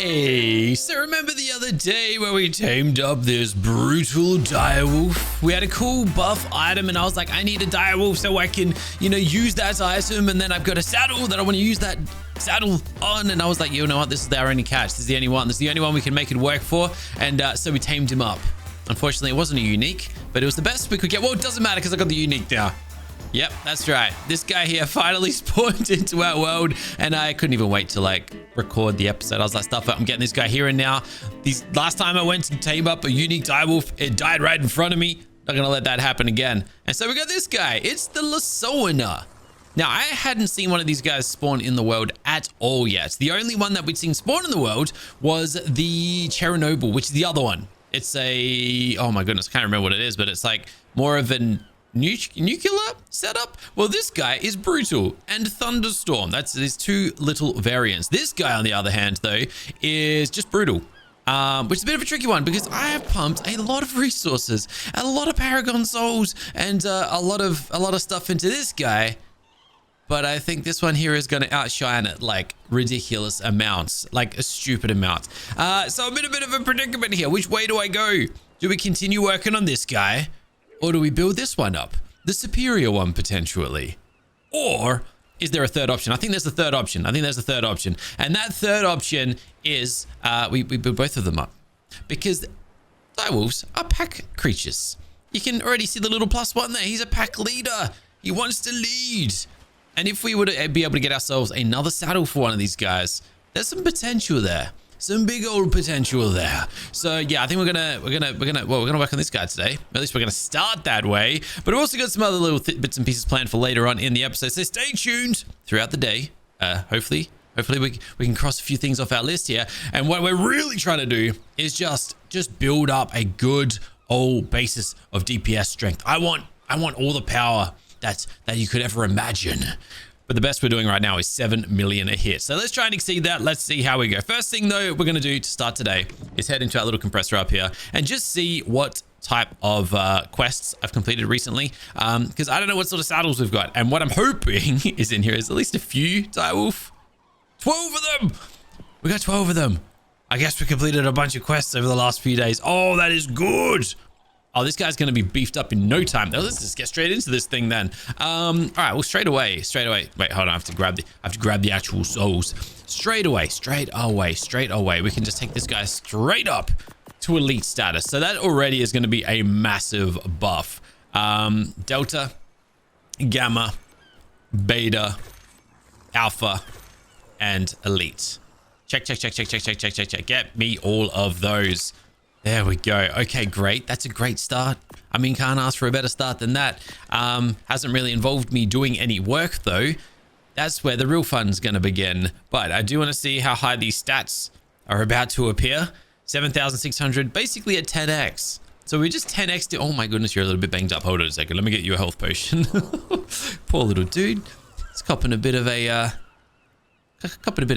Hey, so remember the other day where we tamed up this brutal direwolf? We had a cool buff item and I was like, I need a direwolf so I can, use that item, and then I've got a saddle that I want to use that saddle on, and I was like, you know what, this is our only catch. This is the only one. This is the only one we can make it work for, and so we tamed him up. Unfortunately, it wasn't a unique, but it was the best we could get. Well, it doesn't matter because I got the unique now. Yep, that's right. This guy here finally spawned into our world, and I couldn't even wait to record the episode. I was like, stuff it, I'm getting this guy here and now. Last time I went to tame up a unique direwolf, it died right in front of me. Not gonna let that happen again. And so we got this guy. It's the Lasona. Now, I hadn't seen one of these guys spawn in the world at all yet. The only one that we'd seen spawn in the world was the Chernobyl, which is the other one. It's a, oh my goodness, I can't remember what it is, but it's like more of an nuclear setup. Well, this guy is brutal and thunderstorm. That's his two little variants. This guy, on the other hand, though, is just brutal, which is a bit of a tricky one because I have pumped a lot of resources, a lot of Paragon souls, and a lot of stuff into this guy. But I think this one here is going to outshine it like ridiculous amounts, like a stupid amount. So I'm in a bit of a predicament here. Which way do I go? Do we continue working on this guy? Or do we build this one up? The superior one, potentially. Or is there a third option? I think there's a third option. And that third option is we build both of them up. Because direwolves are pack creatures. You can already see the little +1 there. He's a pack leader. He wants to lead. And if we were to be able to get ourselves another saddle for one of these guys, there's some potential there. Some big old potential there. So yeah, I think we're gonna work on this guy today. At least we're gonna start that way. But we've also got some other little bits and pieces planned for later on in the episode. So stay tuned throughout the day. Hopefully we can cross a few things off our list here. And what we're really trying to do is just build up a good old basis of DPS strength. I want all the power that you could ever imagine. But the best we're doing right now is 7 million a hit. So let's try and exceed that. Let's see how we go. First thing, though, we're going to do to start today is head into our little compressor up here and just see what type of quests I've completed recently. Because I don't know what sort of saddles we've got. And what I'm hoping is in here is at least a few direwolf. 12 of them! We got 12 of them. I guess we completed a bunch of quests over the last few days. Oh, that is good. Oh, this guy's going to be beefed up in no time. Now, let's just get straight into this thing then. All right, well, straight away. Wait, hold on. I have to grab the actual souls. Straight away. We can just take this guy straight up to elite status. So that already is going to be a massive buff. Delta, Gamma, Beta, Alpha, and Elite. Check. Get me all of those. There we go. Okay, great. That's a great start. I mean, can't ask for a better start than that. Hasn't really involved me doing any work, though. That's where the real fun's going to begin. But I do want to see how high these stats are about to appear. 7,600, basically a 10x. So we just 10x'd it. Oh my goodness, you're a little bit banged up. Hold on a second. Let me get you a health potion. Poor little dude. He's copping a bit of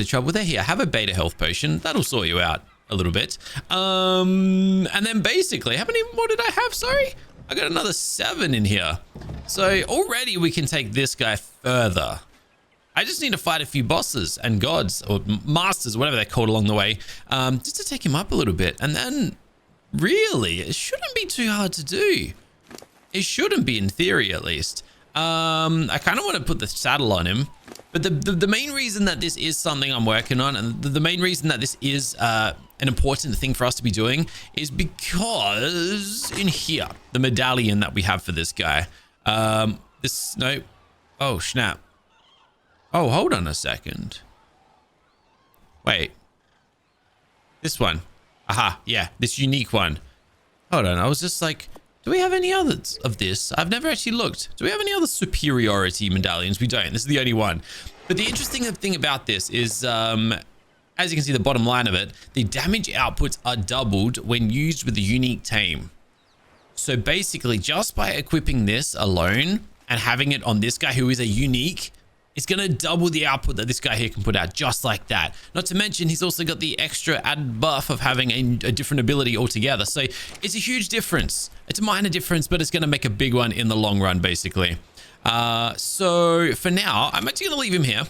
trouble there. Here, have a beta health potion. That'll sort you out a little bit. And then basically, how many more did I have? Sorry, I got another 7 in here. So already we can take this guy further. I just need to fight a few bosses and gods or masters, whatever they're called along the way, just to take him up a little bit. And then really, it shouldn't be too hard to do. It shouldn't be, in theory, at least. I kind of want to put the saddle on him. But the main reason that this is something I'm working on, and the main reason that this is an important thing for us to be doing, is because in here, the medallion that we have for this guy, oh snap. Oh, hold on a second. Wait. This one. Aha, yeah, this unique one. Hold on, I was just like, do we have any others of this? I've never actually looked. Do we have any other superiority medallions? We don't. This is the only one. But the interesting thing about this is, as you can see, the bottom line of it, the damage outputs are doubled when used with the unique tame. So basically, just by equipping this alone and having it on this guy who is a unique, it's going to double the output that this guy here can put out, just like that. Not to mention, he's also got the extra added buff of having a different ability altogether. So it's a huge difference. It's a minor difference, but it's going to make a big one in the long run, basically. So for now, I'm actually going to leave him here.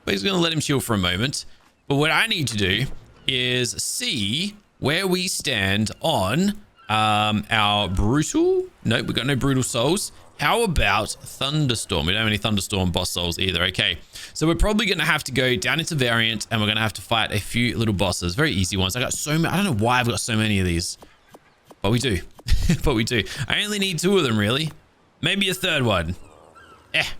But he's going to let him chill for a moment. But what I need to do is see where we stand on our brutal. Nope, we got no brutal souls. How about thunderstorm? We don't have any thunderstorm boss souls either. Okay, so we're probably gonna have to go down into variant, and we're gonna have to fight a few little bosses, very easy ones. I got so many. I don't know why I've got so many of these, but we do. But we do. I only need 2 of them, really. Maybe a third one.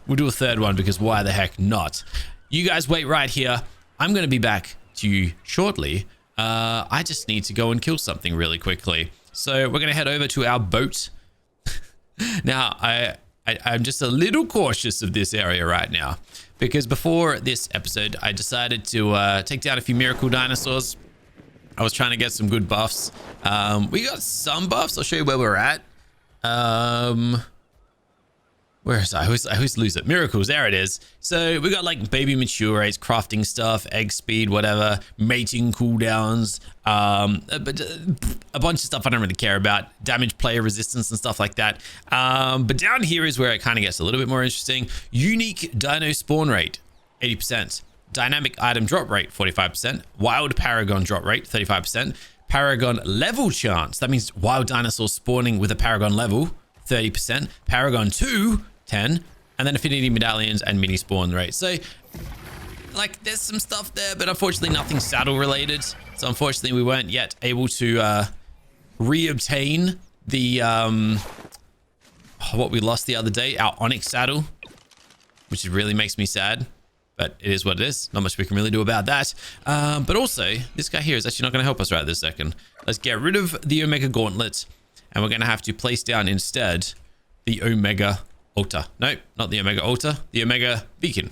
We'll do a third one, because why the heck not? You guys wait right here. I'm gonna be back to you shortly. I just need to go and kill something really quickly. So we're gonna head over to our boat. Now, I'm just a little cautious of this area right now, because before this episode, I decided to take down a few miracle dinosaurs. I was trying to get some good buffs. We got some buffs. I'll show you where we're at. Where is I always lose it. Miracles, there it is. So we got like baby mature rates, crafting stuff, egg speed, whatever, mating cooldowns, but a bunch of stuff I don't really care about, damage player resistance and stuff like that. But down here is where it kind of gets a little bit more interesting. Unique dino spawn rate, 80%. Dynamic item drop rate, 45%. Wild paragon drop rate, 35%. Paragon level chance, that means wild dinosaurs spawning with a paragon level, 30%. Paragon 2, 10, and then affinity medallions and mini spawn rate. So like there's some stuff there, but unfortunately nothing saddle related. So unfortunately we weren't yet able to reobtain the what we lost the other day, our onyx saddle, which really makes me sad, but it is what it is. Not much we can really do about that. But also this guy here is actually not going to help us right this second. Let's get rid of the Omega Gauntlet, and we're going to have to place down instead the Omega Altar. Nope, not the Omega Altar. The Omega Beacon.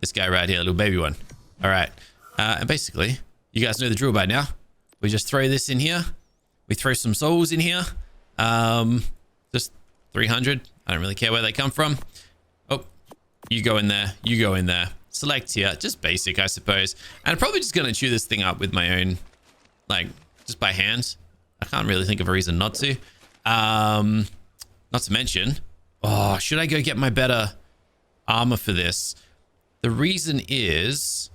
This guy right here, little baby one. All right. And basically, you guys know the drill by now. We just throw this in here. We throw some souls in here. Just 300. I don't really care where they come from. Oh, you go in there. You go in there. Select here. Just basic, I suppose. And I'm probably just going to chew this thing up with my own, like, just by hand. I can't really think of a reason not to. Not to mention, oh, should I go get my better armor for this? The reason is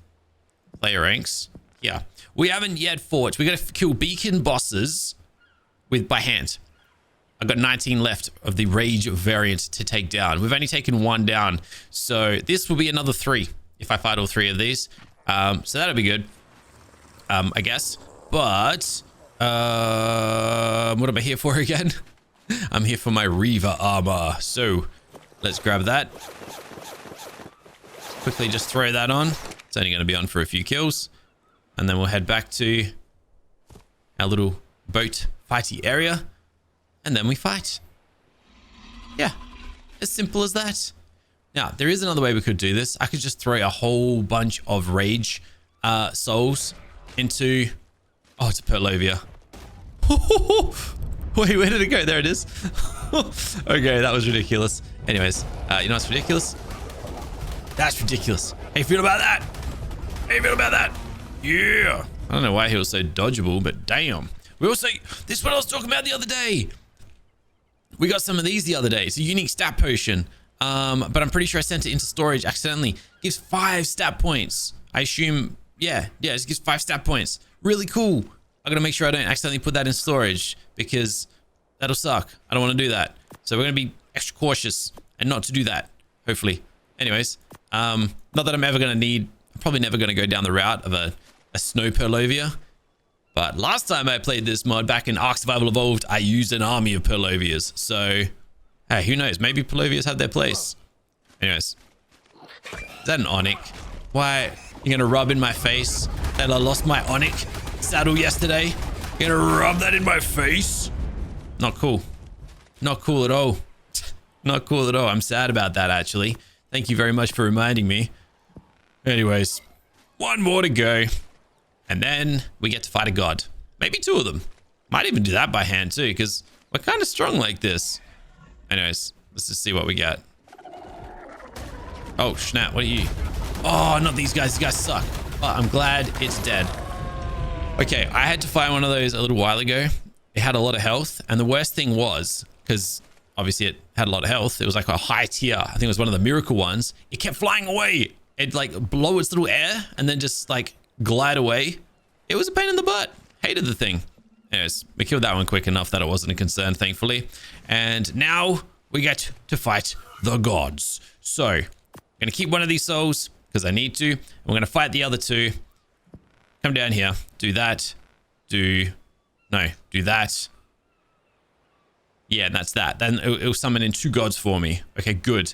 player ranks. Yeah, we haven't yet fought. We got to kill beacon bosses by hand. I've got 19 left of the rage variant to take down. We've only taken 1 down, so this will be another 3 if I fight all 3 of these. So that'll be good, I guess. But what am I here for again? I'm here for my Reaver armor. So let's grab that. Quickly just throw that on. It's only going to be on for a few kills. And then we'll head back to our little boat fighty area. And then we fight. Yeah, as simple as that. Now, there is another way we could do this. I could just throw a whole bunch of rage souls into... Oh, it's a Perlovia. Wait, where did it go? There it is. Okay, that was ridiculous. Anyways, you know what's ridiculous? That's ridiculous. How you feel about that? How you feel about that? Yeah. I don't know why he was so dodgeable, but damn. We also, this is what I was talking about the other day. We got some of these the other day. It's a unique stat potion. But I'm pretty sure I sent it into storage accidentally. Gives 5 stat points. I assume, yeah, it just gives 5 stat points. Really cool. I gotta make sure I don't accidentally put that in storage, because that'll suck. I don't want to do that. So we're gonna be extra cautious and not to do that, hopefully. Anyways, not that I'm ever gonna need, I'm probably never gonna go down the route of a snow Perlovia. But last time I played this mod back in Ark Survival Evolved, I used an army of Perlovias. So, hey, who knows? Maybe Perlovias had their place. Anyways, is that an Onyx? Why? You're gonna rub in my face that I lost my Onyx saddle yesterday? You're gonna rub that in my face? Not cool. Not cool at all. Not cool at all. I'm sad about that, actually. Thank you very much for reminding me. Anyways, 1 more to go. And then we get to fight a god. Maybe 2 of them. Might even do that by hand too, because we're kind of strong like this. Anyways, let's just see what we get. Oh, snap. What are you? Oh, not these guys. These guys suck. But I'm glad it's dead. Okay, I had to fight one of those a little while ago. It had a lot of health. And the worst thing was, because obviously it had a lot of health, it was like a high tier. I think it was one of the miracle ones. It kept flying away. It'd like blow its little air and then just like glide away. It was a pain in the butt. Hated the thing. Anyways, we killed that one quick enough that it wasn't a concern, thankfully. And now we get to fight the gods. So, I'm going to keep one of these souls because I need to. We're going to fight the other two. Come down here. Do that. Do that. Yeah, and that's that. Then it'll summon in 2 gods for me. Okay, good.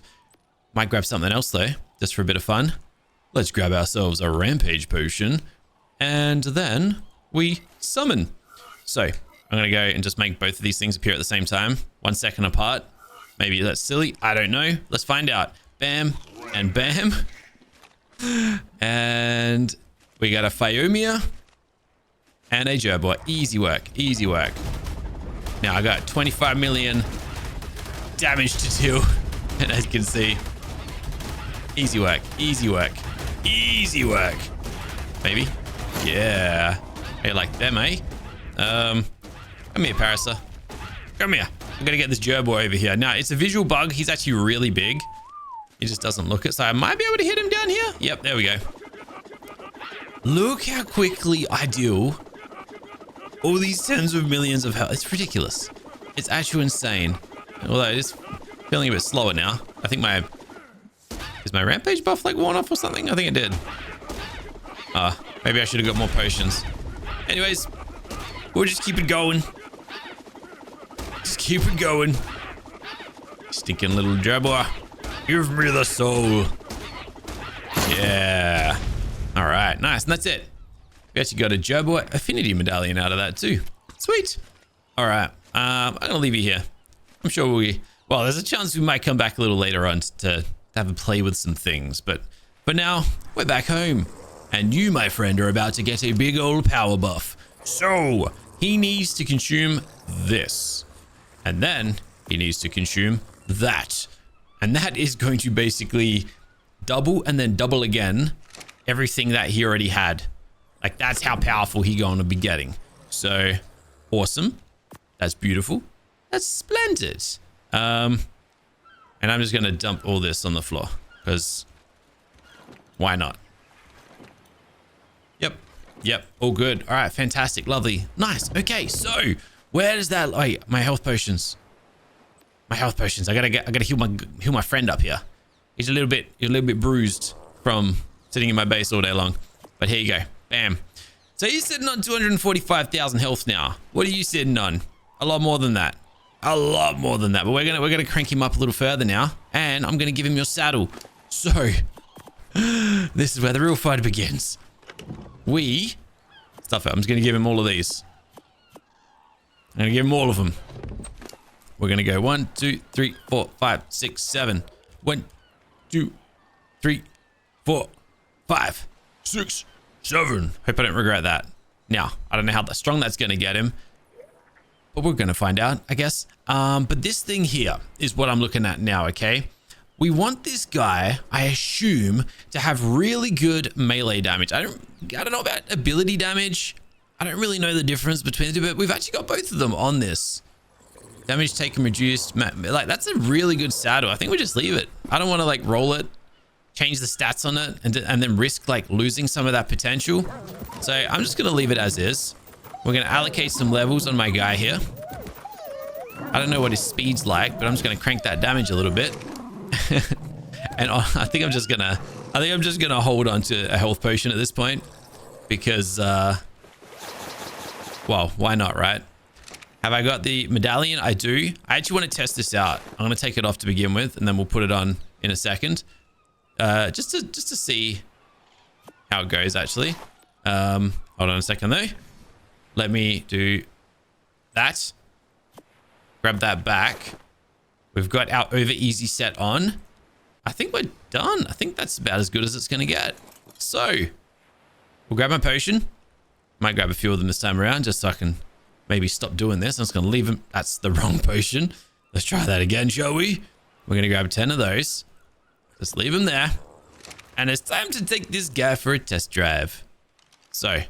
Might grab something else, though, just for a bit of fun. Let's grab ourselves a rampage potion. And then we summon. So, I'm going to go and just make both of these things appear at the same time. 1 second apart. Maybe that's silly. I don't know. Let's find out. Bam and bam. And we got a Phiomia and a Gerber. Easy work. Easy work. Now I got 25 million damage to deal. And as you can see, easy work. Easy work. Easy work. Maybe. Yeah. Hey, like them, eh? Come here, Parasa. Come here. I'm gonna get this Gerber over here. Now, it's a visual bug. He's actually really big. He just doesn't look it. So I might be able to hit him down here. Yep, there we go. Look how quickly I deal all these tens of millions of health. It's ridiculous. It's actually insane. Although it's feeling a bit slower now. I think is my rampage buff like worn off or something? I think it did. Maybe I should have got more potions. Anyways, we'll just keep it going. Just keep it going. Stinking little Gerber. Give me the soul. Yeah. All right, nice. And that's it. We actually got a Gerber affinity medallion out of that too. Sweet. All right. I'm going to leave you here. I'm sure well, there's a chance we might come back a little later on to have a play with some things. But for now, we're back home. And you, my friend, are about to get a big old power buff. So he needs to consume this. And then he needs to consume that. And that is going to basically double and then double again everything that he already had. Like, that's how powerful he's going to be getting. So, awesome. That's beautiful. That's splendid. And I'm just going to dump all this on the floor. Because, why not? Yep. All good. All right. Fantastic. Lovely. Nice. Okay. So, where does that... Oh, my health potions. My health potions. I gotta heal my friend up here. He's a little bit bruised from sitting in my base all day long. But here you go. Bam. So he's sitting on 245,000 health now. What are you sitting on? A lot more than that. A lot more than that. But we're gonna crank him up a little further now, and I'm gonna give him your saddle. So this is where the real fight begins. Stuff it. I'm just gonna give him all of these. I'm gonna give him all of them. We're gonna go 1, 2, 3, 4, 5, 6, 7. 1, 2, 3, 4, 5, 6, 7. Hope I don't regret that. Now, I don't know how strong that's gonna get him, but we're gonna find out, I guess. But this thing here is what I'm looking at now, okay? We want this guy, I assume, to have really good melee damage. I don't know about ability damage. I don't really know the difference between the two, but we've actually got both of them on this. Damage taken reduced. Like, that's a really good saddle. I think we just leave it. I don't want to like roll it, change the stats on it, and then risk like losing some of that potential. So I'm just going to leave it as is. We're going to allocate some levels on my guy here. I don't know what his speed's like, but I'm just going to crank that damage a little bit. And I think I'm just gonna hold on to a health potion at this point because well, why not, right? Have I got the medallion? I do. I actually want to test this out. I'm gonna take it off to begin with, and then we'll put it on in a second, just to see how it goes. Actually, hold on a second though. Let me do that. Grab that back. We've got our over easy set on. I think we're done. I think that's about as good as it's going to get. So we'll grab my potion. Might grab a few of them this time around just so I can maybe stop doing this. I'm just going to leave them. That's the wrong potion. Let's try that again, shall we? We're going to grab 10 of those. Just leave them there. And it's time to take this guy for a test drive. So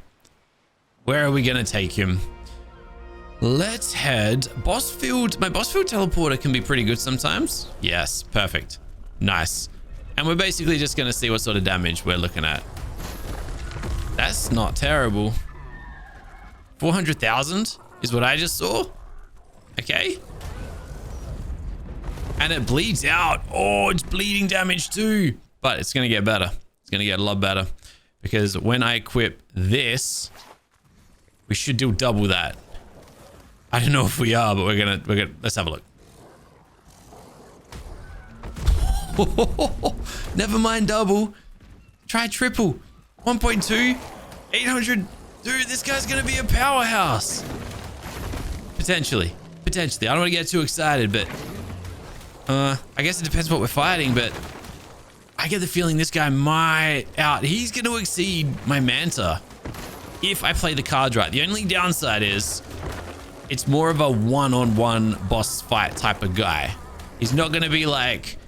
where are we going to take him? Let's head boss field. My boss field teleporter can be pretty good sometimes. Yes, perfect. Nice. And we're basically just going to see what sort of damage we're looking at. That's not terrible. 400,000 is what I just saw. Okay. And it bleeds out. Oh, it's bleeding damage too. But it's going to get better. It's going to get a lot better. Because when I equip this, we should do double that. I don't know if we are, but we're gonna let's have a look. Never mind double. Try triple. 1.2, 800. Dude, this guy's gonna be a powerhouse. Potentially. I don't want to get too excited, but I guess it depends what we're fighting, but I get the feeling this guy might he's going to exceed my Manta if I play the cards right. The only downside is it's more of a one-on-one boss fight type of guy. He's not going to be like,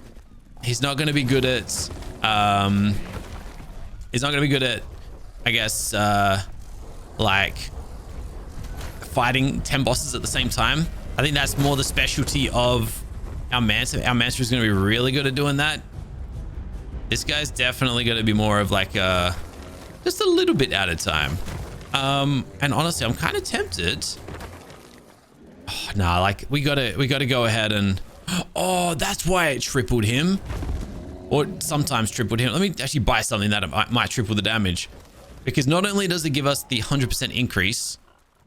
he's not going to be good at, I guess, like fighting 10 bosses at the same time. I think that's more the specialty of our Manta. Our Manta is going to be really good at doing that. This guy's definitely going to be more of like just a little bit at a time. And honestly, I'm kind of tempted. Oh, nah, like we gotta go ahead and, oh, that's why it tripled him, or sometimes tripled him. Let me actually buy something that might triple the damage, because not only does it give us the 100% increase,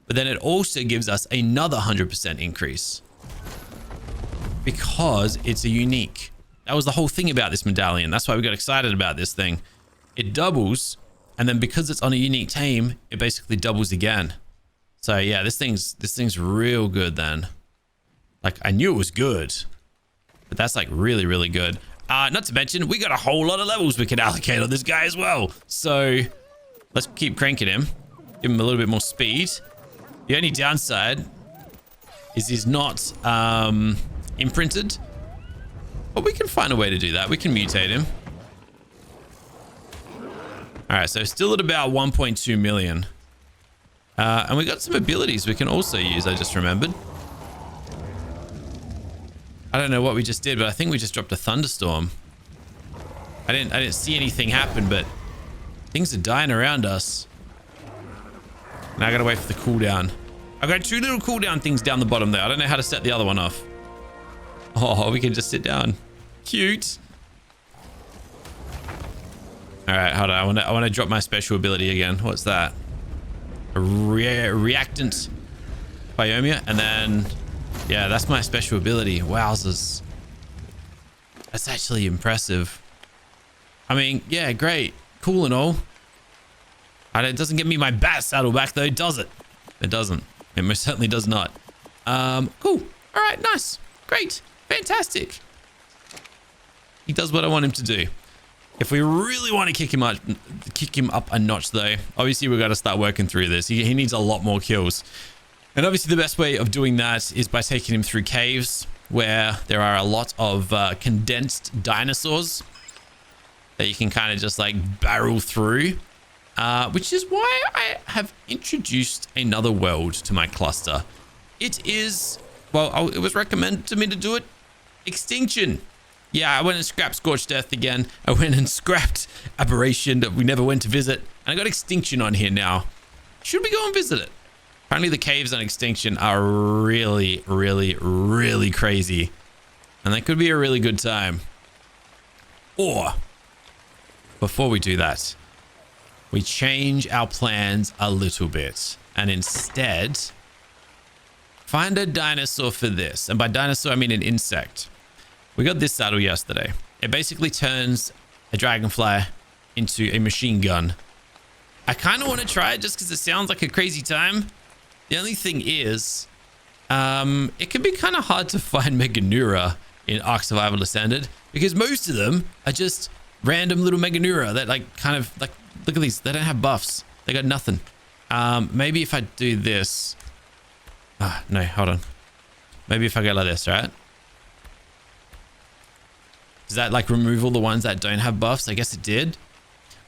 but then it also gives us another 100% increase because it's a unique. That was the whole thing about this medallion. That's why we got excited about this thing. It doubles, and then because it's on a unique tame, it basically doubles again. So yeah, this thing's real good then. Like, I knew it was good, but that's like really, really good. Not to mention, we got a whole lot of levels we can allocate on this guy as well. So let's keep cranking him. Give him a little bit more speed. The only downside is he's not imprinted. But we can find a way to do that. We can mutate him. All right, so still at about 1.2 million. And we got some abilities we can also use, I just remembered. I don't know what we just did, but I think we just dropped a thunderstorm. I didn't see anything happen, but things are dying around us. Now I gotta wait for the cooldown. I've got two little cooldown things down the bottom there. I don't know how to set the other one off. Oh, we can just sit down. Cute. All right, hold on. I want to drop my special ability again. What's that? A reactant biomia, and then yeah, that's my special ability. Wowzers. That's actually impressive. I mean, yeah, great, cool and all. It doesn't give me my bat saddle back though, does it? It doesn't. It most certainly does not. Cool. All right, nice, great. Fantastic. He does what I want him to do. If we really want to kick him up a notch though, obviously we've got to start working through this. He needs a lot more kills. And obviously the best way of doing that is by taking him through caves where there are a lot of condensed dinosaurs that you can kind of just like barrel through. Which is why I have introduced another world to my cluster. It is, well, it was recommended to me to do it. Extinction. Yeah, I went and scrapped Scorched Earth again. I went and scrapped Aberration that we never went to visit. And I got Extinction on here now. Should we go and visit it? Apparently the caves on Extinction are really, really, really crazy. And they could be a really good time. Or, before we do that, we change our plans a little bit. And instead, find a dinosaur for this. And by dinosaur, I mean an insect. We got this saddle yesterday. It basically turns a dragonfly into a machine gun. I kind of want to try it just because it sounds like a crazy time. The only thing is, it can be kind of hard to find Meganaura in Ark Survival Ascended because most of them are just random little Meganaura that like kind of like, look at these. They don't have buffs. They got nothing. Maybe if I do this. No, hold on. Maybe if I go like this, right? Does that like remove all the ones that don't have buffs? I guess it did.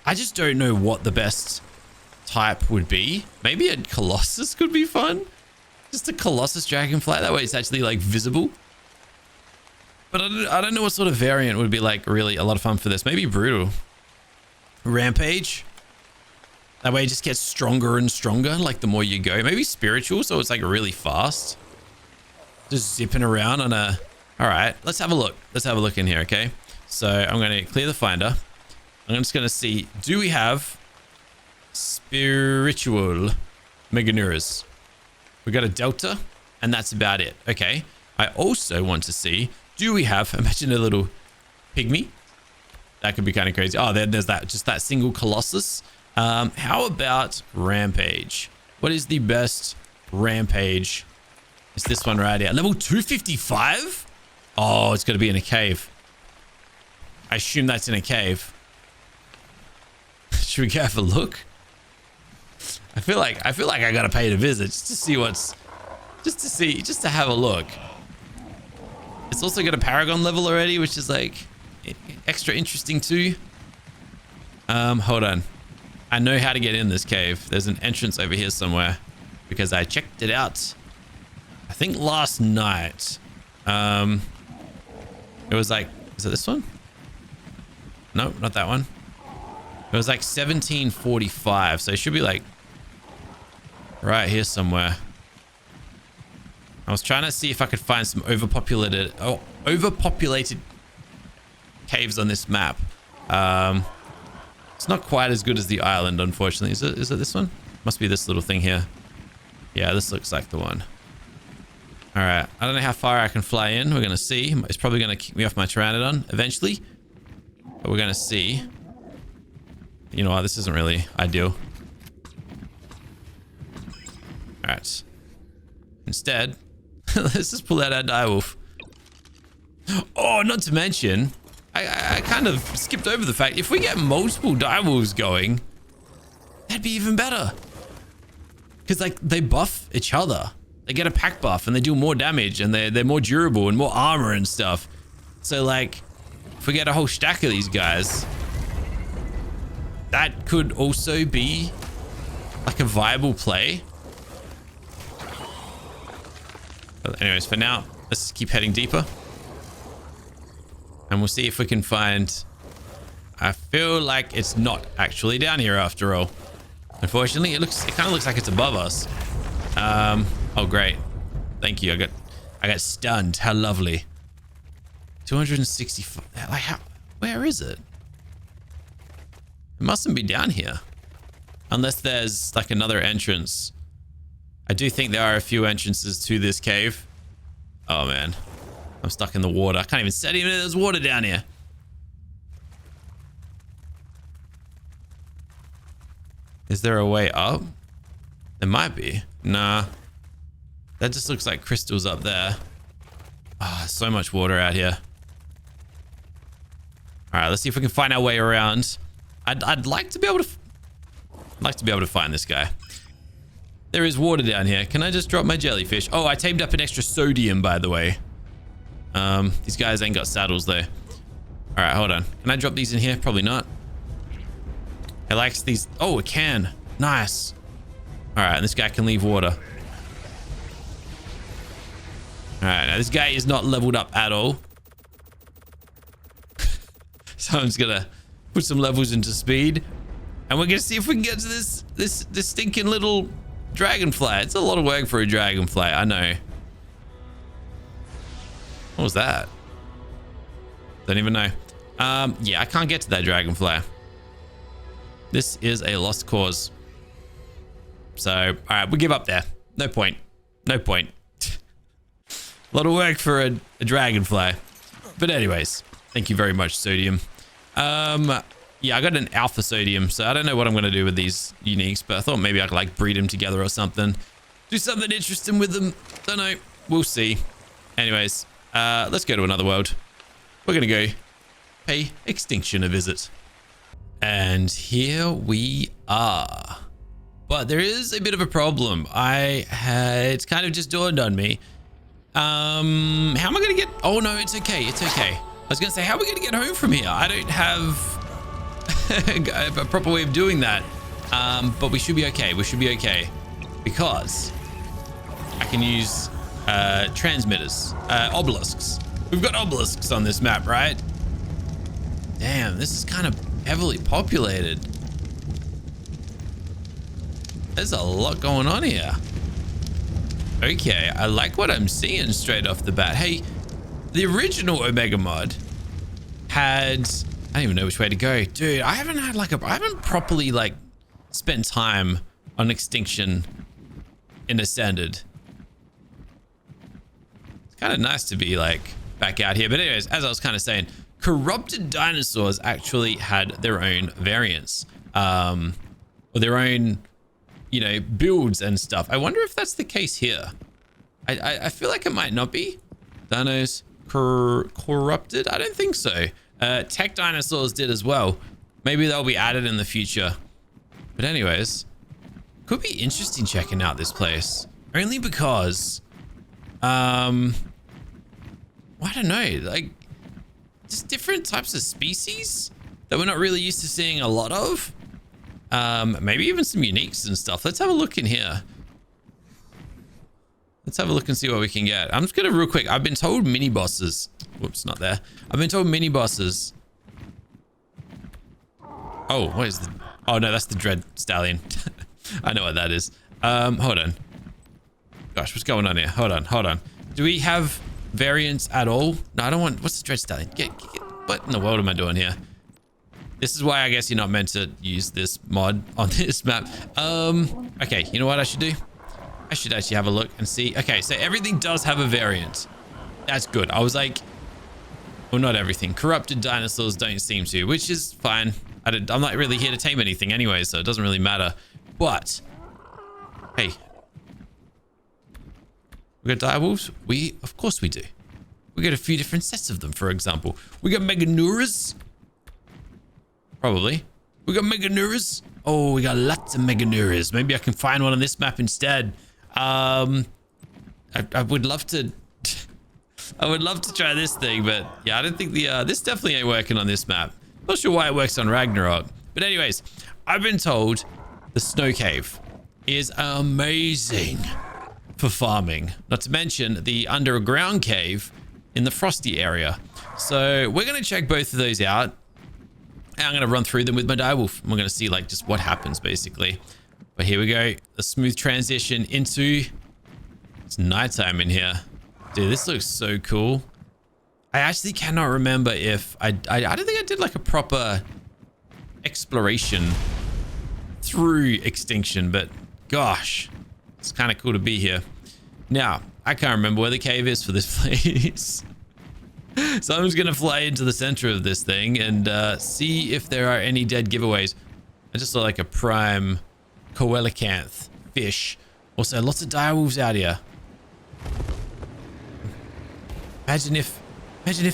I just don't know what the best type would be. Maybe a Colossus could be fun. Just a Colossus dragonfly. That way it's actually like visible. But I don't know what sort of variant would be like really a lot of fun for this. Maybe brutal. Rampage. That way it just gets stronger and stronger, like the more you go. Maybe spiritual, so it's like really fast. Just zipping around on a... All right, let's have a look. Let's have a look in here, okay? So I'm going to clear the finder. I'm just going to see, do we have spiritual Meganauras? We got a delta, and that's about it. Okay. I also want to see, do we have, imagine a little pygmy? That could be kind of crazy. Oh, there's that, just that single colossus. How about rampage? What is the best rampage? It's this one right here. Level 255? Oh, it's got to be in a cave. I assume that's in a cave. Should we go have a look? I feel like I gotta pay to visit just to see what's, just to have a look. It's also got a paragon level already, which is like extra interesting too. Hold on. I know how to get in this cave. There's an entrance over here somewhere because I checked it out. I think last night. It was like, is it this one? No, not that one. It was like 1745, so it should be like right here somewhere. I was trying to see if I could find some overpopulated caves on this map. It's not quite as good as the island, unfortunately. Is it this one? Must be this little thing here. Yeah, this looks like the one. All right, I don't know how far I can fly in. We're gonna see. It's probably gonna kick me off my Pteranodon eventually, but we're gonna see. You know what? This isn't really ideal. All right. Instead, let's just pull out our Direwolf. Oh, not to mention, I kind of skipped over the fact if we get multiple Direwolves going, that'd be even better. Because like they buff each other. They get a pack buff and they do more damage and they're more durable and more armor and stuff. So like, if we get a whole stack of these guys, that could also be like a viable play. But anyways, for now, let's just keep heading deeper. And we'll see if we can find... I feel like it's not actually down here after all. Unfortunately, it kind of looks like it's above us. Oh great. Thank you. I got stunned. How lovely. 265. Like where is it? It mustn't be down here. Unless there's like another entrance. I do think there are a few entrances to this cave. Oh man. I'm stuck in the water. I can't even set even if there's water down here. Is there a way up? There might be. Nah. That just looks like crystals up there. Ah, so much water out here. All right, let's see if we can find our way around. I'd like to be able to find this guy. There is water down here. Can I just drop my jellyfish? Oh, I tamed up an extra sodium, by the way. These guys ain't got saddles though. All right, hold on. Can I drop these in here? Probably not. It likes these. Oh, it can. Nice. All right, and this guy can leave water. All right, now this guy is not leveled up at all. So I'm just gonna put some levels into speed, and we're gonna see if we can get to this stinking little dragonfly. It's a lot of work for a dragonfly, I know. What was that? Don't even know. Yeah, I can't get to that dragonfly. This is a lost cause. So, all right, we give up there. No point. No point. A lot of work for a dragonfly. But anyways, thank you very much, Sodium. Yeah, I got an alpha Sodium, so I don't know what I'm going to do with these uniques, but I thought maybe I could like breed them together or something. Do something interesting with them. Don't know. We'll see. Anyways, let's go to another world. We're going to go pay Extinction a visit. And here we are. But there is a bit of a problem. It's kind of just dawned on me. How am I going to get... Oh, no, it's okay. It's okay. I was going to say, how are we going to get home from here? I don't have a proper way of doing that. But we should be okay. We should be okay. Because I can use transmitters, obelisks. We've got obelisks on this map, right? Damn, this is kind of heavily populated. There's a lot going on here. Okay, I like what I'm seeing straight off the bat. Hey, the original Omega mod had, I don't even know which way to go. Dude, I haven't properly like spent time on Extinction in Ascended. It's kind of nice to be like back out here. But anyways, as I was kind of saying, corrupted dinosaurs actually had their own variants, or their own, you know, builds and stuff. I wonder if that's the case here. I feel like it might not be. Dinos corrupted? I don't think so. Tech dinosaurs did as well. Maybe they'll be added in the future. But anyways, could be interesting checking out this place. Only because, I don't know, like, just different types of species that we're not really used to seeing a lot of. Maybe even some uniques and stuff. Let's have a look in here. Let's have a look and see what we can get. I'm just gonna real quick. I've been told mini bosses. Whoops, not there. I've been told mini bosses. Oh, what is the? Oh no, that's the Dread Stallion. I know what that is. Hold on. Gosh, what's going on here? Hold on. Do we have variants at all? No, I don't want. What's the Dread Stallion? What in the world am I doing here? This is why I guess you're not meant to use this mod on this map. Okay, you know what I should do? I should actually have a look and see. Okay, so everything does have a variant. That's good. I was like, well, not everything. Corrupted dinosaurs don't seem to, which is fine. I'm not really here to tame anything anyway, so it doesn't really matter. But, hey. We got direwolves? Of course we do. We got a few different sets of them, for example. We got Meganauras. Probably. We got Meganauras. Oh, we got lots of Meganauras. Maybe I can find one on this map instead. I would love to I would love to try this thing, but yeah, I don't think this definitely ain't working on this map. Not sure why it works on Ragnarok. But anyways, I've been told the snow cave is amazing for farming. Not to mention the underground cave in the frosty area. So we're going to check both of those out. And I'm going to run through them with my direwolf. We're going to see like just what happens basically. But here we go. A smooth transition into... It's nighttime in here. Dude, this looks so cool. I actually cannot remember if... I don't think I did like a proper exploration through Extinction. But gosh, it's kind of cool to be here. Now, I can't remember where the cave is for this place. So I'm just going to fly into the center of this thing and see if there are any dead giveaways. I just saw like a prime coelacanth fish. Also, lots of direwolves out here. Imagine if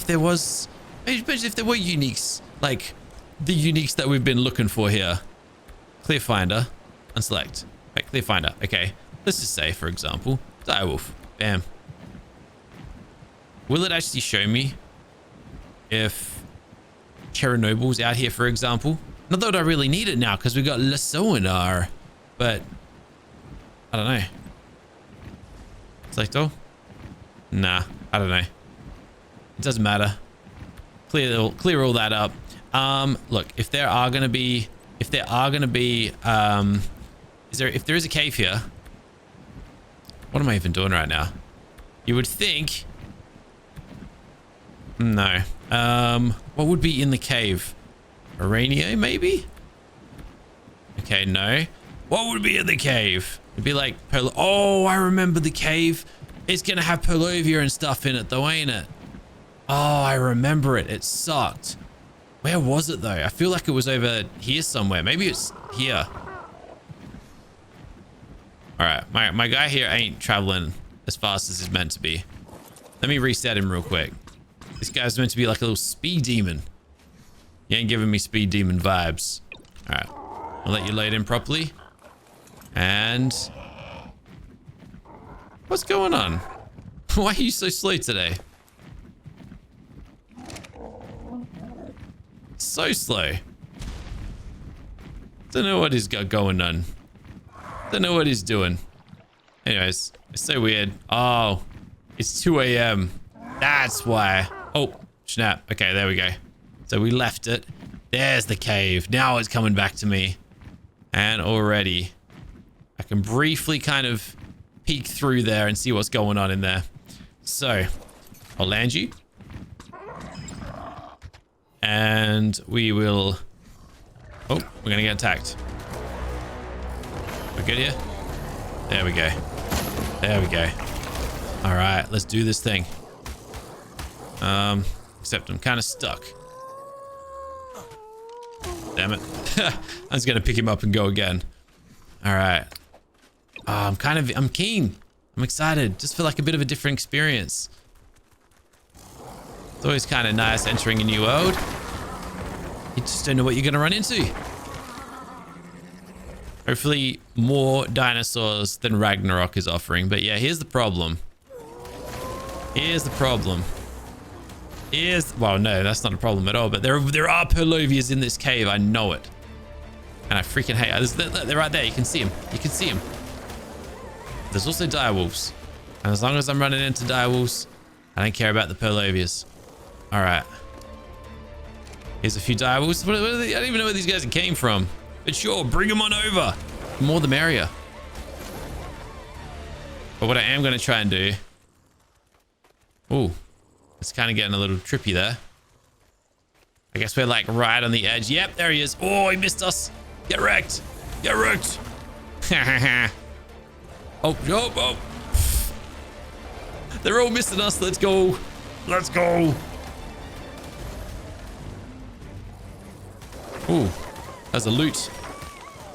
there were uniques, like the uniques that we've been looking for here. Clear finder, unselect. Right, clear finder. Okay, let's just say, for example, direwolf. Bam. Will it actually show me if Chernobyl's out here, for example? Not that I really need it now because we got Le Sonar, but I don't know. Select all? Nah, I don't know. It doesn't matter. Clear all that up. Look, if there is a cave here, what am I even doing right now? You would think. No. What would be in the cave? Aranio, maybe? Okay, no. What would be in the cave? It'd be like oh, I remember the cave. It's gonna have Polovia and stuff in it though, ain't it? Oh, I remember it. It sucked. Where was it though? I feel like it was over here somewhere. Maybe it's here. All right, my guy here ain't traveling as fast as he's meant to be. Let me reset him real quick. This guy's meant to be like a little speed demon. You ain't giving me speed demon vibes. All right, I'll let you load in properly. And what's going on? Why are you so slow today? So slow. Don't know what he's got going on. Don't know what he's doing. Anyways, it's so weird. Oh, it's 2 a.m. That's why. Oh, snap. Okay, there we go. So we left it. There's the cave. Now it's coming back to me. And already I can briefly kind of peek through there and see what's going on in there. So, I'll land you. And we will... Oh, we're going to get attacked. We're good here? There we go. There we go. All right, let's do this thing. Except I'm kind of stuck. Damn it. I was going to pick him up and go again. All right. Oh, I'm keen. I'm excited. Just feel like a bit of a different experience. It's always kind of nice entering a new world. You just don't know what you're going to run into. Hopefully more dinosaurs than Ragnarok is offering. But yeah, here's the problem. Here's the problem. Well, no, that's not a problem at all. But there are Perlovias in this cave. I know it. And I freaking hate it. They're right there. You can see them. You can see them. There's also direwolves. And as long as I'm running into direwolves, I don't care about the Perlovias. All right. Here's a few direwolves. What are they? I don't even know where these guys came from. But sure, bring them on over. The more the merrier. But what I am going to try and do... Ooh. It's kind of getting a little trippy there. I guess we're like right on the edge. Yep, there he is. Oh, he missed us. Get wrecked. Get wrecked. Oh. They're all missing us. Let's go. Let's go. Ooh. There's a loot.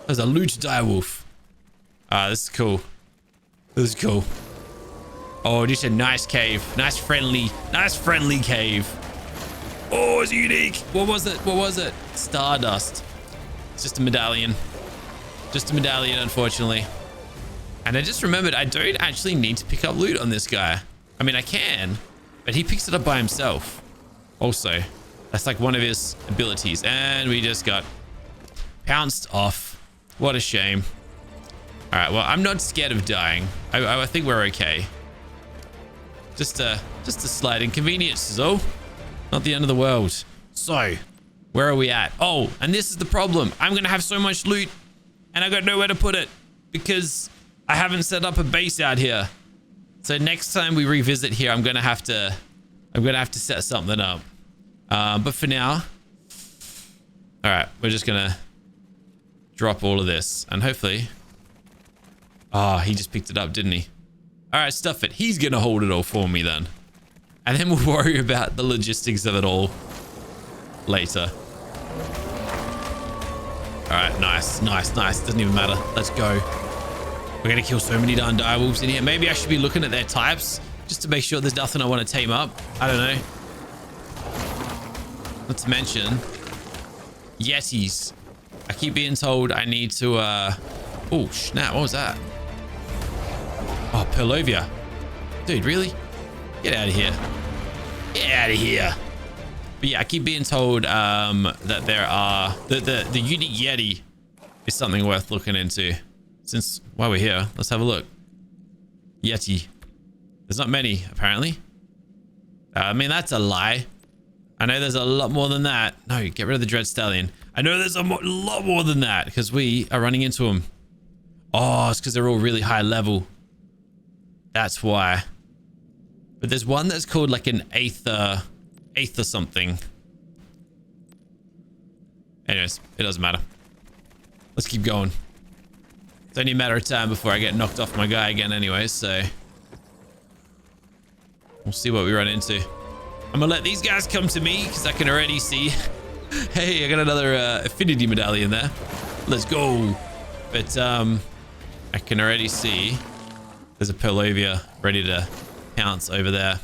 There's a loot direwolf. Ah, this is cool. This is cool. Oh, just a nice cave. Nice friendly cave. Oh, it's unique. What was it? What was it? Stardust. It's just a medallion. Just a medallion, unfortunately. And I just remembered I don't actually need to pick up loot on this guy. I mean, I can, but he picks it up by himself. Also, that's like one of his abilities. And we just got pounced off. What a shame. All right, well, I'm not scared of dying. I think we're okay. Just a slight inconvenience is all. Not the end of the world. So, where are we at? Oh, and this is the problem. I'm going to have so much loot and I got nowhere to put it because I haven't set up a base out here. So next time we revisit here, I'm going to have to set something up. But for now, all right, we're just going to drop all of this and hopefully, oh, he just picked it up, didn't he? All right, stuff it. He's going to hold it all for me then. And then we'll worry about the logistics of it all later. All right, nice. Doesn't even matter. Let's go. We're going to kill so many darn direwolves in here. Maybe I should be looking at their types just to make sure there's nothing I want to tame up. I don't know. Not to mention Yetis. I keep being told I need to... Oh, snap. What was that? Oh, Perlovia. Dude, really? Get out of here. Get out of here. But yeah, I keep being told that there are... The unique Yeti is something worth looking into. Since while we're here, let's have a look. Yeti. There's not many, apparently. I mean, that's a lie. I know there's a lot more than that. No, get rid of the Dread Stallion. I know there's a lot more than that because we are running into them. Oh, it's because they're all really high level. That's why. But there's one that's called like an Aether something. Anyways, it doesn't matter. Let's keep going. It's only a matter of time before I get knocked off my guy again anyway, so... We'll see what we run into. I'm gonna let these guys come to me because I can already see... Hey, I got another affinity medallion there. Let's go. But I can already see there's a Perlovia ready to pounce over there.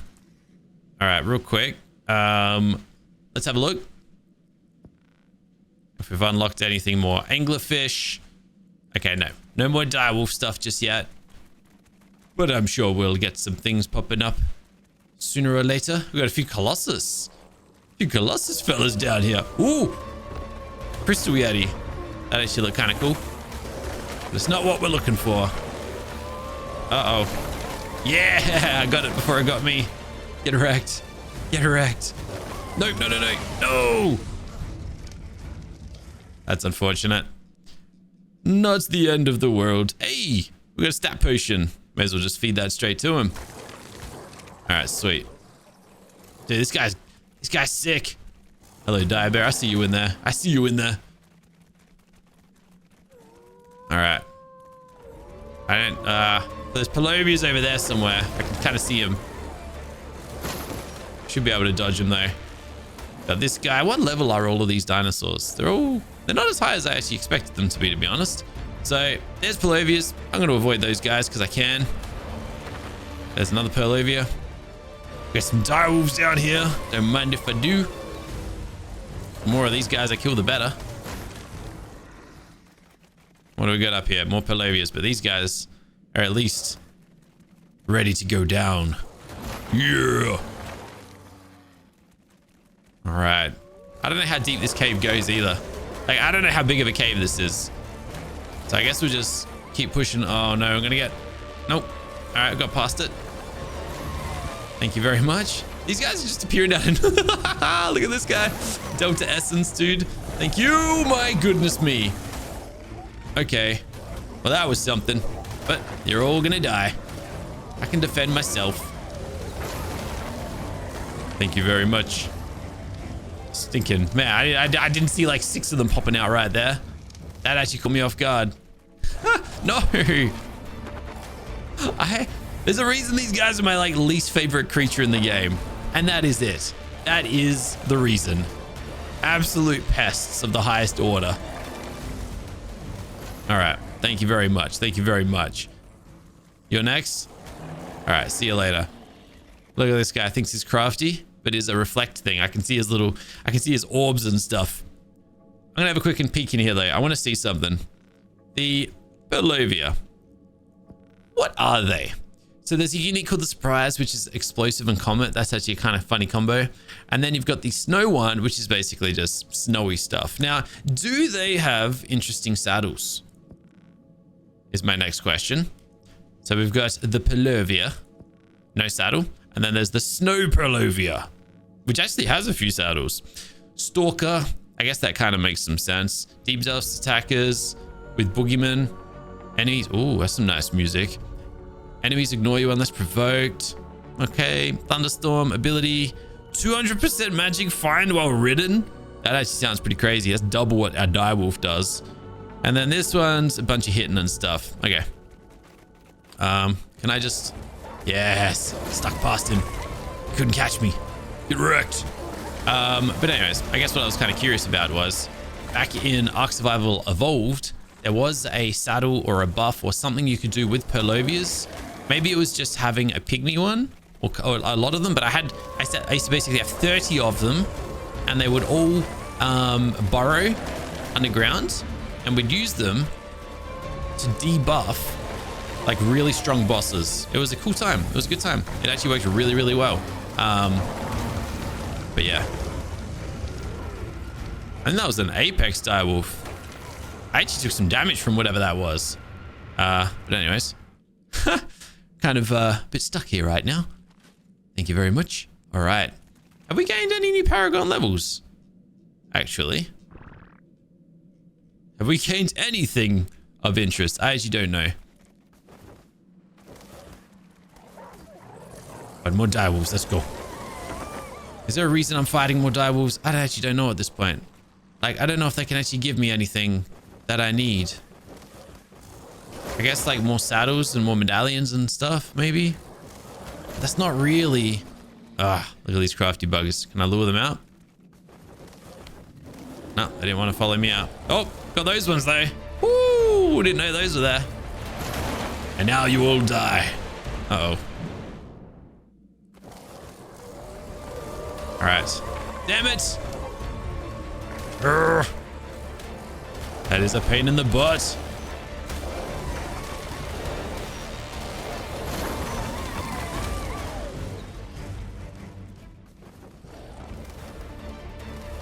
All right, real quick. Let's have a look. If we've unlocked anything more. Anglerfish. Okay, no more direwolf stuff just yet. But I'm sure we'll get some things popping up sooner or later. We got a few Colossus. Fellas down here. Ooh, Crystal Yeti. That actually look kind of cool. But it's not what we're looking for. Uh-oh. Yeah, I got it before it got me. Get wrecked. Get wrecked. No. No. That's unfortunate. Not the end of the world. Hey, we got a stat potion. May as well just feed that straight to him. All right, sweet. Dude, this guy's sick. Hello, Dire Bear. I see you in there. I see you in there. All right. There's Palovias over there somewhere. I can kind of see him. Should be able to dodge him though. But this guy, what level are all of these dinosaurs? They're not as high as I actually expected them to be honest. So there's Palovias. I'm going to avoid those guys because I can. There's another Palovia. Got some direwolves down here. Don't mind if I do. The more of these guys I kill, the better. What do we got up here? More Palovias, but these guys are at least ready to go down. Yeah. All right. I don't know how deep this cave goes either. Like, I don't know how big of a cave this is. So I guess we'll just keep pushing. Oh no, I'm gonna get... Nope. All right, I got past it. Thank you very much. These guys are just appearing down. Look at this guy. Delta Essence, dude. Thank you. My goodness me. Okay. Well, that was something. But you're all gonna die. I can defend myself. Thank you very much. Stinking. Man, I didn't see like 6 of them popping out right there. That actually caught me off guard. No. There's a reason these guys are my like least favorite creature in the game. And that is it. That is the reason. Absolute pests of the highest order. All right. Thank you very much. Thank you very much. You're next? All right. See you later. Look at this guy. Thinks he's crafty, but is a reflect thing. I can see his orbs and stuff. I'm going to have a quick peek in here though. I want to see something. The Palovia. What are they? So there's a unit called the Surprise, which is explosive and comet. That's actually a kind of funny combo. And then you've got the Snow one, which is basically just snowy stuff. Now, do they have interesting saddles? Is my next question. So we've got the Palovia, no saddle. And then there's the Snow Palovia, which actually has a few saddles. Stalker, I guess that kind of makes some sense. Deep Dust attackers with Boogeyman. Enemies, oh, that's some nice music. Enemies ignore you unless provoked. Okay, Thunderstorm ability. 200% magic find while ridden. That actually sounds pretty crazy. That's double what our Direwolf does. And then this one's a bunch of hitting and stuff. Okay. Can I just... Yes. Stuck past him. Couldn't catch me. Get wrecked. But anyways, I guess what I was kind of curious about was back in Ark Survival Evolved, there was a saddle or a buff or something you could do with Palovias. Maybe it was just having a pygmy one or a lot of them, but I used to basically have 30 of them and they would all burrow underground and we'd use them to debuff like really strong bosses. It was a cool time. It was a good time. It actually worked really, really well. But yeah. And that was an Apex Direwolf. I actually took some damage from whatever that was. But anyways. Kind of a bit stuck here right now. Thank you very much. All right. Have we gained any new Paragon levels? Actually. Have we gained anything of interest? I actually don't know. But more direwolves. Let's go. Is there a reason I'm fighting more direwolves? I actually don't know at this point. Like, I don't know if they can actually give me anything that I need. I guess like more saddles and more medallions and stuff, maybe. That's not really... Ah, look at these crafty buggers. Can I lure them out? No, they didn't want to follow me out. Oh, got those ones though. Woo, didn't know those were there. And now you all die. Uh-oh. All right. Damn it. Urgh. That is a pain in the butt.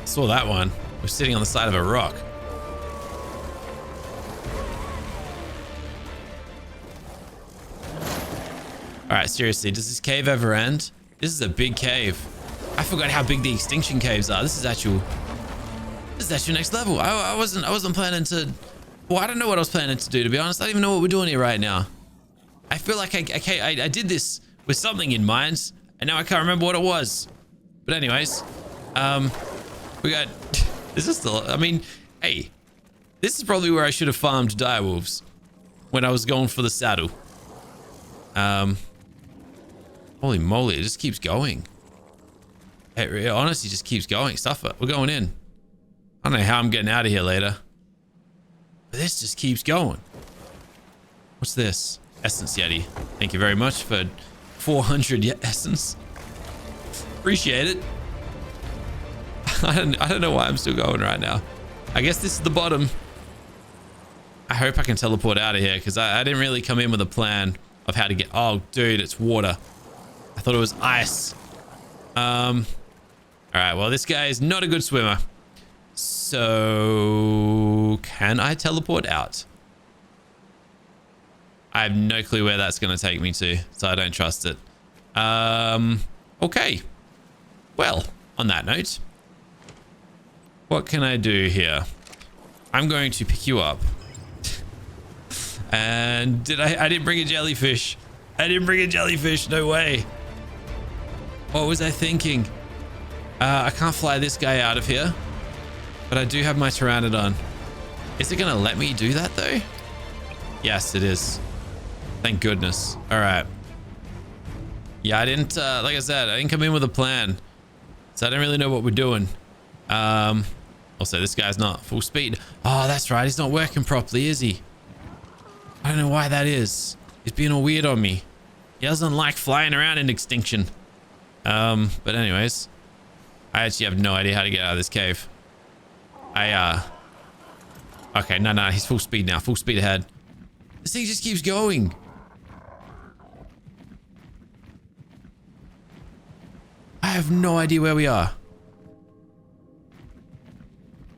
Saw that one. We're sitting on the side of a rock. All right, seriously, does this cave ever end? This is a big cave. I forgot how big the Extinction caves are. This is actual next level. I wasn't planning to Well, I don't know what I was planning to do, to be honest. I don't even know what we're doing here right now. I feel like I did this with something in mind, and now I can't remember what it was. But anyways, we got... This is still... I mean, hey, this is probably where I should have farmed direwolves when I was going for the saddle. Holy moly, it just keeps going. It honestly just keeps going. Stuff it. We're going in. I don't know how I'm getting out of here later. But this just keeps going. What's this? Essence Yeti. Thank you very much for 400 essence. Appreciate it. I don't know why I'm still going right now. I guess this is the bottom. I hope I can teleport out of here because I didn't really come in with a plan of how to get... Oh, dude, it's water. I thought it was ice. All right, well, this guy is not a good swimmer. So can I teleport out? I have no clue where that's going to take me to, so I don't trust it. Okay. Well, on that note, what can I do here? I'm going to pick you up. And I didn't bring a jellyfish. I didn't bring a jellyfish. No way. What was I thinking? I can't fly this guy out of here, but I do have my pteranodon. Is it going to let me do that though? Yes, it is. Thank goodness. All right. Yeah, I didn't, like I said, I didn't come in with a plan, so I don't really know what we're doing. Also, this guy's not full speed. Oh, that's right. He's not working properly, is he? I don't know why that is. He's being all weird on me. He doesn't like flying around in Extinction. But anyways, I actually have no idea how to get out of this cave. Okay, no, he's full speed now. Full speed ahead. This thing just keeps going. I have no idea where we are.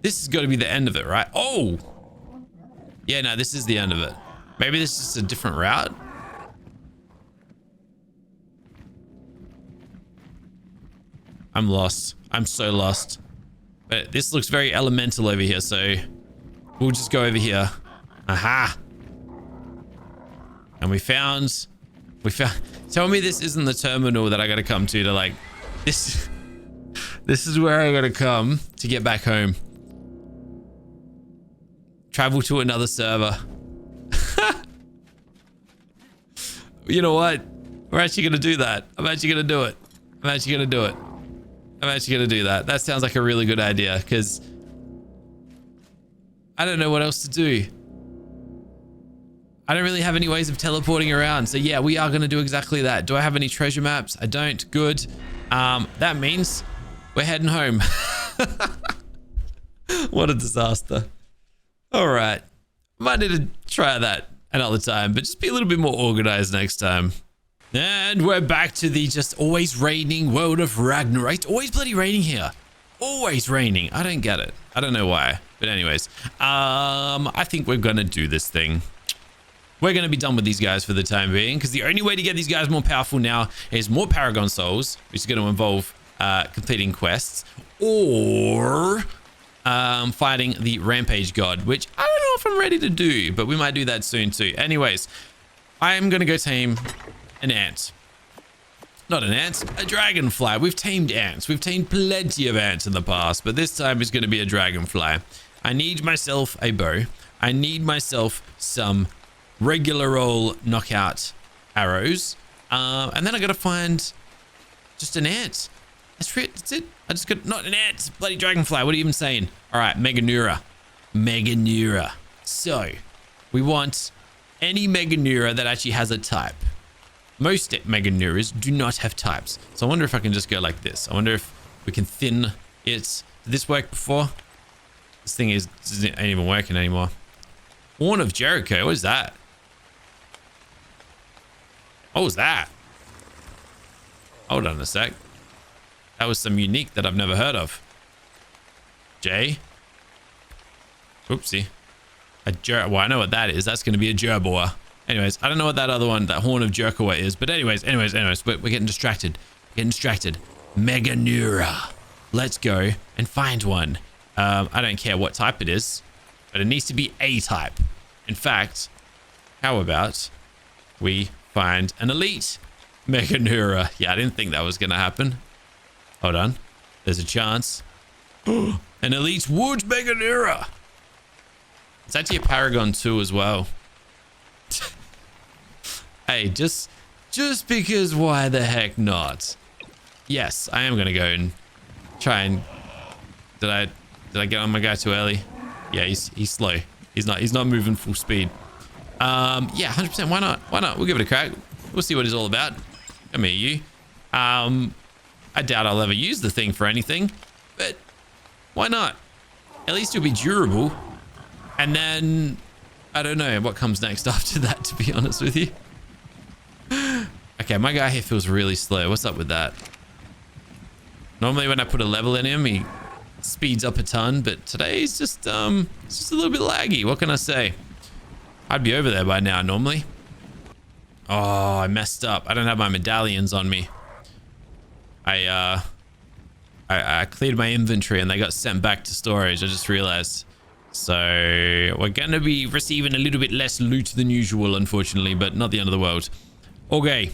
This has got to be the end of it, right? Oh! Yeah, no, this is the end of it. Maybe this is just a different route? I'm lost. I'm so lost. But this looks very elemental over here, so we'll just go over here. Aha! And we found... Tell me this isn't the terminal that I gotta come to like... This is where I gotta come to get back home. Travel to another server. You know what? We're actually gonna do that. I'm actually gonna do it. I'm actually gonna do it. I'm actually gonna do that. That sounds like a really good idea because I don't know what else to do. I don't really have any ways of teleporting around. So yeah, we are gonna do exactly that. Do I have any treasure maps? I don't. Good. That means we're heading home. What a disaster. All right. Might need to try that another time, but just be a little bit more organized next time. And we're back to the just always raining world of Ragnarok. It's always bloody raining here. Always raining. I don't get it. I don't know why. But anyways, I think we're going to do this thing. We're going to be done with these guys for the time being, because the only way to get these guys more powerful now is more Paragon Souls, which is going to involve completing quests, or fighting the Rampage God, which I don't know if I'm ready to do, but we might do that soon too. Anyways, I am going to go tame an ant. Not an ant, a dragonfly. We've tamed ants. We've tamed plenty of ants in the past, but this time it's going to be a dragonfly. I need myself a bow. I need myself some regular old knockout arrows. And then I got to find just an ant. That's it. That's it. I just got, not an ant, it's a bloody dragonfly. What are you even saying? All right, Meganaura. Meganaura. So we want any Meganaura that actually has a type. Most Meganauras do not have types. So I wonder if I can just go like this. I wonder if we can thin it. Did this work before? This thing ain't even working anymore. Horn of Jericho. What is that? What was that? Hold on a sec. That was some unique that I've never heard of. J. Oopsie. Well, I know what that is. That's going to be a gerboa. Anyways, I don't know what that other one, that Horn of Jericho is. But anyways, we're getting distracted. Meganaura. Let's go and find one. I don't care what type it is. but it needs to be A-type. In fact, how about we find an elite Meganaura? Yeah, I didn't think that was going to happen. Hold on. There's a chance. An elite wood Meganaura. It's actually a Paragon 2 as well. Hey, just because why the heck not? Yes, I am going to go and try and... Did I get on my guy too early? Yeah, he's slow. He's not moving full speed. Yeah, 100%. Why not? Why not? We'll give it a crack. We'll see what it's all about. Come here, you. I doubt I'll ever use the thing for anything, but why not? At least it'll be durable. And then I don't know what comes next after that, to be honest with you. Okay, my guy here feels really slow. What's up with that? Normally when I put a level in him, he speeds up a ton, but today he's just a little bit laggy. What can I say? I'd be over there by now normally. Oh, I messed up. I don't have my medallions on me. I cleared my inventory and they got sent back to storage. I just realized. So we're going to be receiving a little bit less loot than usual, unfortunately, but not the end of the world. Okay.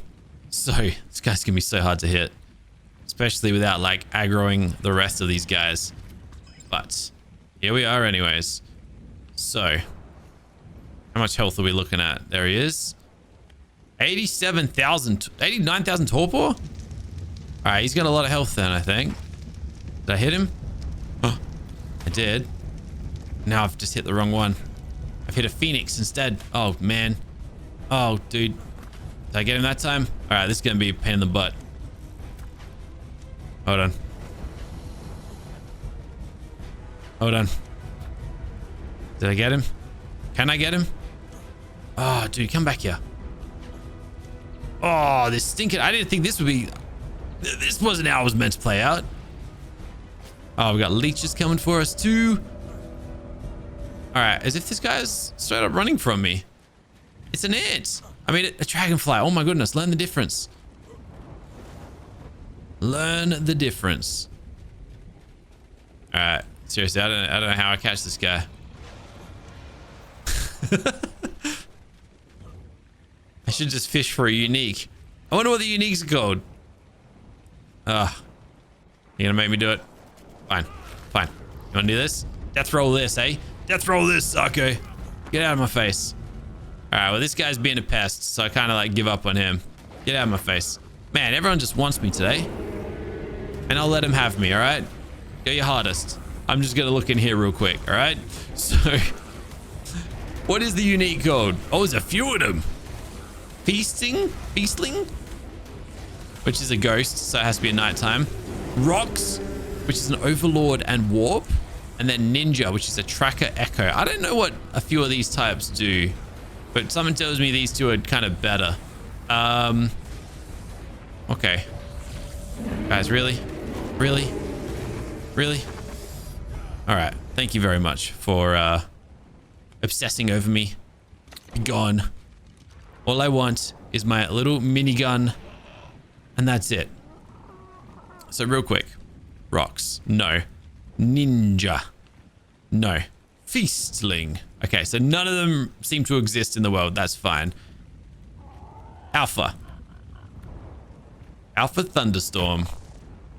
So this guy's going to be so hard to hit, especially without like aggroing the rest of these guys. But here we are anyways. So how much health are we looking at? There he is. 89,000 torpor? All right, he's got a lot of health then, I think. Did I hit him? Oh, I did. Now I've just hit the wrong one. I've hit a phoenix instead. Oh, man. Oh, dude. Did I get him that time? All right, this is going to be a pain in the butt. Hold on. Hold on. Did I get him? Can I get him? Oh, dude, come back here. Oh, this stinking... I didn't think this would be... This wasn't how it was meant to play out. Oh, we got leeches coming for us too. All right, as if this guy's straight up running from me. It's an ant. I mean, a dragonfly. Oh my goodness, learn the difference. Learn the difference. All right, seriously, I don't know how I catch this guy. I should just fish for a unique. I wonder what the unique's called. Ah, you gonna make me do it? Fine, fine. You wanna do this? Death roll this, eh? Death roll this, sucker. Get out of my face. All right, well, this guy's being a pest, so I kind of like give up on him. Get out of my face. Man, everyone just wants me today. And I'll let him have me, all right? Go your hardest. I'm just gonna look in here real quick, all right? So, what is the unique code? Oh, there's a few of them. Feastling, which is a ghost, so it has to be at nighttime. Rocks, which is an overlord and warp. And then ninja, which is a tracker echo. I don't know what a few of these types do, but someone tells me these two are kind of better. Okay. Guys, really? All right. Thank you very much for obsessing over me. Be gone. All I want is my little minigun, and that's it. So real quick. Rocks. No. Ninja. No. Feastling. Okay, so none of them seem to exist in the world. That's fine. Alpha. Alpha Thunderstorm.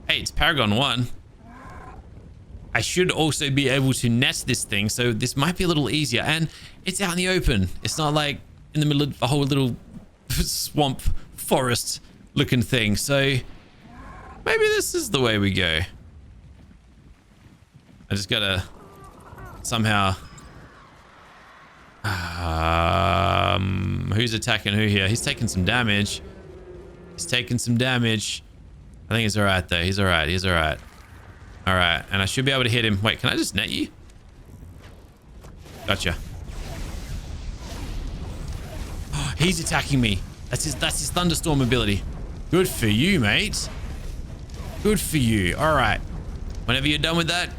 Hey, it's Paragon 1. I should also be able to net this thing, so this might be a little easier. And it's out in the open. It's not like in the middle of a whole little swamp forest looking thing. So maybe this is the way we go. I just gotta somehow... who's attacking who here? He's taking some damage. He's taking some damage. I think he's alright though. He's alright. He's alright. Alright. And I should be able to hit him. Wait, can I just net you? Gotcha. He's attacking me. That's his thunderstorm ability. Good for you, mate. Good for you. Alright. Whenever you're done with that,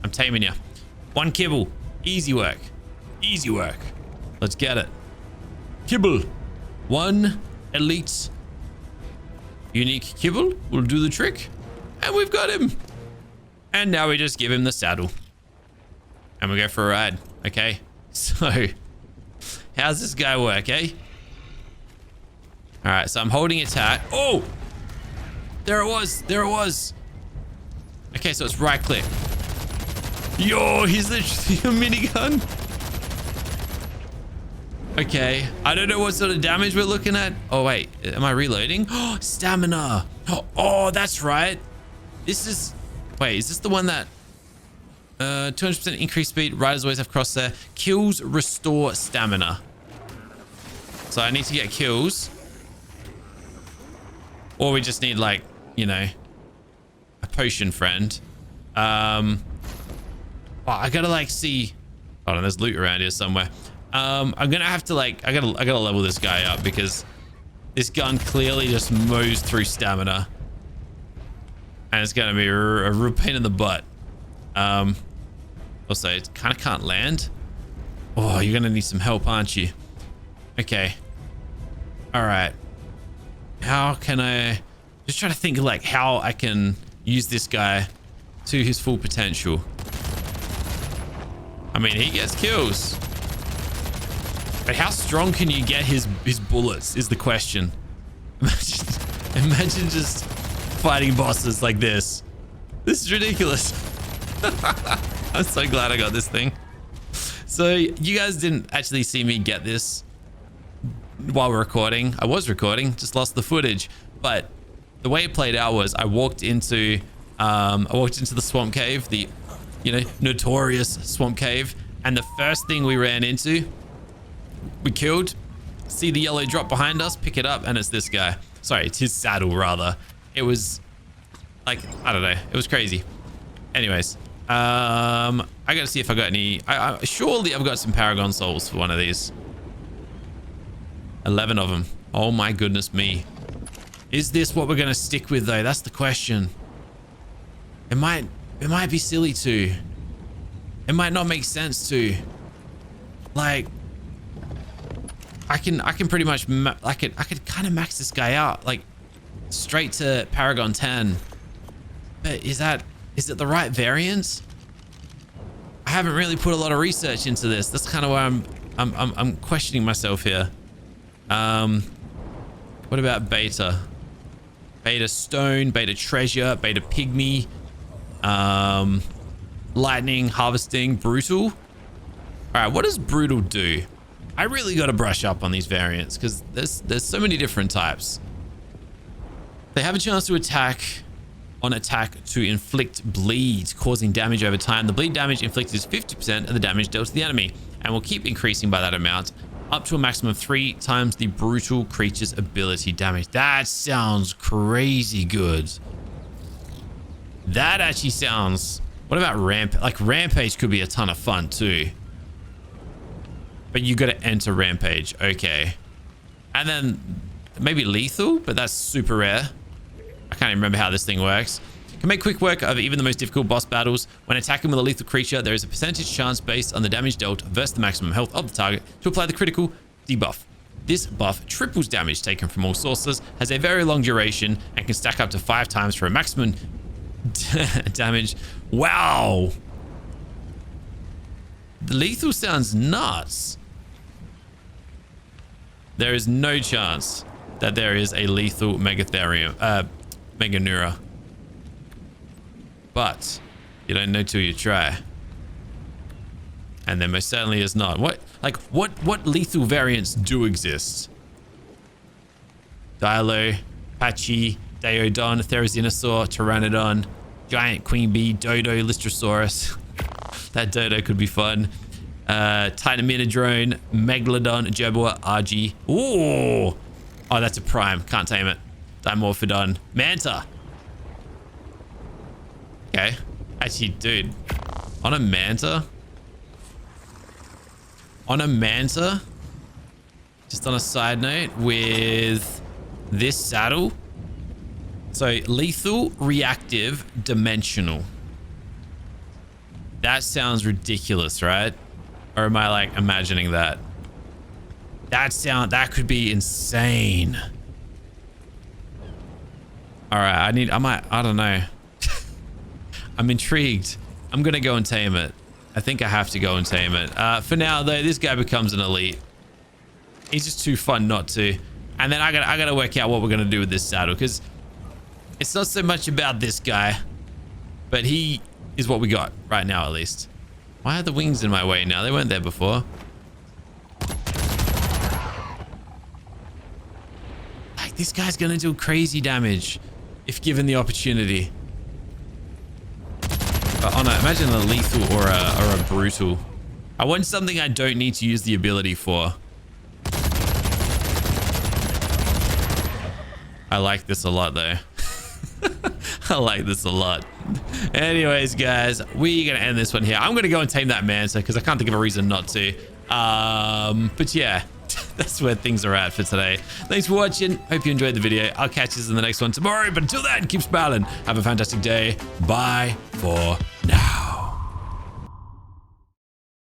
I'm taming you. One kibble. Easy work. Easy work. Let's get it. Kibble. One elite unique kibble will do the trick. And we've got him. And now we just give him the saddle. and we go for a ride. Okay. So how's this guy work, eh? All right, so I'm holding attack. Oh, there it was. There it was. Okay, so it's right click. Yo, he's literally a minigun. Okay, I don't know what sort of damage we're looking at. Oh, wait, am I reloading? Oh, stamina. Oh, that's right. This is, wait, is this the one that 200% increased speed, riders always have crosshair, kills restore stamina. So I need to get kills. Or we just need, like, you know, a potion friend. Oh, I gotta like see. Oh, there's loot around here somewhere. I'm gonna have to like, I gotta level this guy up because this gun clearly just mows through stamina, and it's gonna be a real pain in the butt. Also, it kind of can't land. Oh, you're gonna need some help, aren't you? Okay. All right. How can I just try to think of like how I can use this guy to his full potential? I mean, he gets kills, but how strong can you get his bullets is the question. Imagine just fighting bosses like this. This is ridiculous. I'm so glad I got this thing. So you guys didn't actually see me get this while we're recording. I was recording, just lost the footage. But the way it played out was I walked into the swamp cave, the, you know, notorious swamp cave, and the first thing we ran into, we killed. See the yellow drop behind us, pick it up, and it's this guy. Sorry, it's his saddle rather. It was like, I don't know, it was crazy. Anyways, I gotta see if I got any. Surely I've got some Paragon souls for one of these. 11 of them. Oh my goodness me. Is this what we're gonna stick with though? That's the question. It might be silly to. It might not make sense to. Like, I can pretty much I could kind of max this guy out like straight to Paragon 10. But is it the right variance? I haven't really put a lot of research into this. That's kind of why I'm questioning myself here. What about beta? Beta stone, beta treasure, beta pygmy, lightning, harvesting, brutal. All right, what does brutal do? I really got to brush up on these variants because there's so many different types. They have a chance to attack on attack to inflict bleed, causing damage over time. The bleed damage inflicted is 50% of the damage dealt to the enemy and will keep increasing by that amount up to a maximum of 3 times the brutal creature's ability damage. That sounds crazy good. That actually sounds... What about Rampage? Like, Rampage could be a ton of fun too. But you got to enter Rampage. Okay. And then maybe Lethal, but that's super rare. I can't even remember how this thing works. Can make quick work of even the most difficult boss battles. When attacking with a lethal creature, there is a percentage chance based on the damage dealt versus the maximum health of the target to apply the critical debuff. This buff triples damage taken from all sources, has a very long duration, and can stack up to 5 times for a maximum damage. Wow. The lethal sounds nuts. There is no chance that there is a lethal Meganaura. But you don't know till you try. And there most certainly is not. What lethal variants do exist? Dilo, Patchy, Daeodon, Therizinosaur, Pteranodon, Giant Queen Bee, Dodo, Lystrosaurus. That Dodo could be fun. Titaminodrone, Megalodon, Jerboa, RG. Ooh! Oh, that's a prime. Can't tame it. Dimorphodon. Manta. Okay. Actually, dude. On a Manta? Just on a side note, with this saddle. So, lethal, reactive, dimensional. That sounds ridiculous, right? Or am I like imagining that? That could be insane. All right, I don't know. I'm intrigued. I'm gonna go and tame it. I think I have to go and tame it. For now, though, this guy becomes an elite. He's just too fun not to. And then I gotta work out what we're gonna do with this saddle, because it's not so much about this guy, but he is what we got right now, at least. Why are the wings in my way now? They weren't there before. Like, this guy's gonna do crazy damage if given the opportunity. But oh no, imagine a lethal or a brutal. I want something I don't need to use the ability for. I like this a lot, though. I like this a lot. Anyways, guys, we're gonna end this one here. I'm gonna go and tame that Manta because I can't think of a reason not to. But yeah, that's where things are at for today. Thanks for watching. Hope you enjoyed the video. I'll catch you in the next one tomorrow. But until then, keep smiling. Have a fantastic day. Bye for